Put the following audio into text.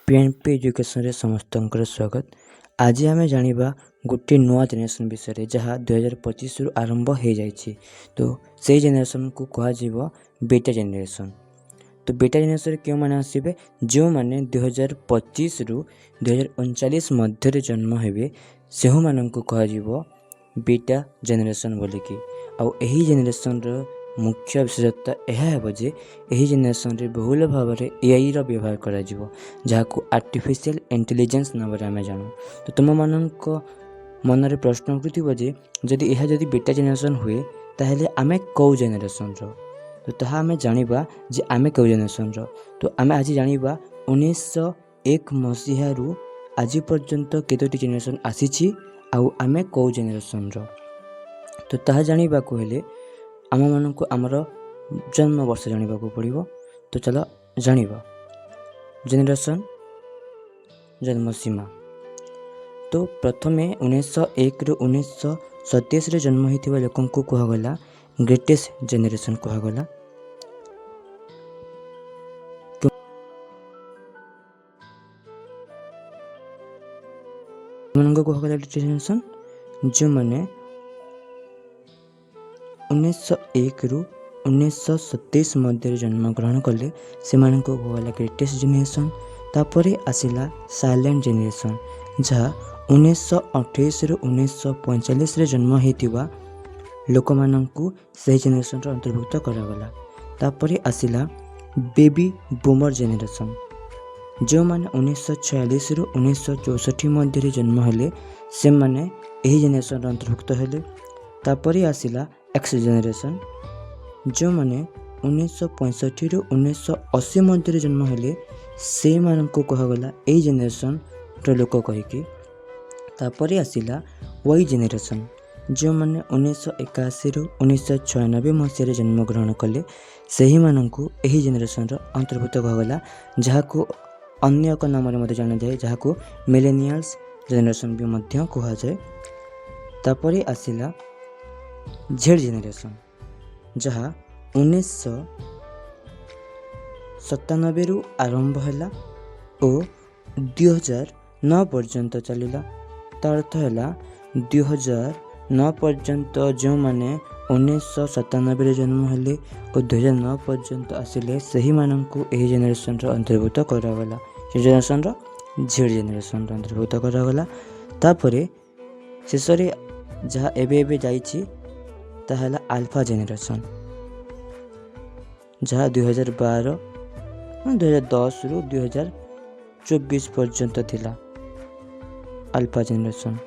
PNP education रे समस्तंकर स्वागत। आज आम जानिबा गोटे नुआ जेनेरेशन विषय जहाँ 2025 रु आरंभ हो जाइए। तो से जेनेरेशन को कह बेटा जेनेरेशन। तो बेटा जेनेरेशन क्यों मैंने आसबे जो मैंने 2025 रु 2039 मध्य जन्म हेबे से मानक कह बेटा जेनेरेशन बोलिकी। आउ एही जेनेरेशन रो मुख्य विशेषता यह है जे एही जेनेरेशन रे बहुल भाव में एआई रो व्यवहार करा जिवो जहाँ आर्टिफिशियल इंटेलिजेंस नाम आम जानू। तो तुम मानक मन में प्रश्न उठुथिबो जे जदि यह जदि बेटा जेनेरेशन हुए ताहले आमे कौ जेनेरेशन रो। तो ताहा आमे जानिबा जे आमे कौ जेनेरेशन रो। तो आमे आज जानिबा 1901 मसीहा रु आज पर्यंत केतोटी जेनेरेशन आसीछि आउ आमे कौ जेनेरेशन रो। तो ताहा जानिबा को हेले आम मानक आमर जन्म वर्ष जानिबा को पड़िबो। तो चलो जानिबा जेनेरेशन जन्म सीमा। तो प्रथमे 1901 रु 1927 रे जन्म होइथिबा लोकन को कहगला ग्रेटेस्ट जेनेरेशन कहगला। मनंग कहगला जेनेरेशन जो माने 1901 रु 1927 मध्य जन्म ग्रहण कले से मानक कहगला ग्रेटेस्ट जेनेरेशन। तापरे आसिला साइलेंट जेनेरेशन जहाँ 1928 रु 1945 रे जन्म होइतिबा लोक माननकु सही जेनेरेशन रो अंतर्भुक्त करागला। तापरे आसिला बेबी बूमर जेनेरेशन जो माने 1946 रु 1964 मध्य जन्म हेले से माने एही जेनेरेशन रो अंतर्भुक्त हेले। तापरे आसिला एक्स जेनेरेशन जो माने 1965 रु 1980 मध्य जन्म हेले से मानक कहगला एही जेनेरेशन रो लोक कहिकी। तापरे आसिला वाई जेनेरेशन जो माने 1981 रु 1996 मसीह जन्म ग्रहण कले सही मानक एही जेनेरेशन रो अंतर्भुक्त कहगला जहाँ को अन्य एक नाम रे जाना जाए जहाँ को मिलेनियल्स जेनेरेशन भी मध्य कहा जाए। तापरे आसिला जेड जेनेरेशन जहाँ 1997 रु आरंभ हैला और 2009 पर्यंत चलिला। तार अर्थ है 2009 पर्यंत जो माने 1997 जन्म हेले और 2009 पर्यंत आसिले सही मानक एही जेनेरेशन रो अंतर्भुक्त करागला। से जेनेरेशन रो जेड जेनेरेशन रो अंतर्भुक्त करागला। तापरे शेष रे जहाँ एबे जाइछि ताहला अल्फा जेनेरेशन जहाँ 2012 2010 रु 2024 पर्यंत थिला अल्फा जेनेरेशन।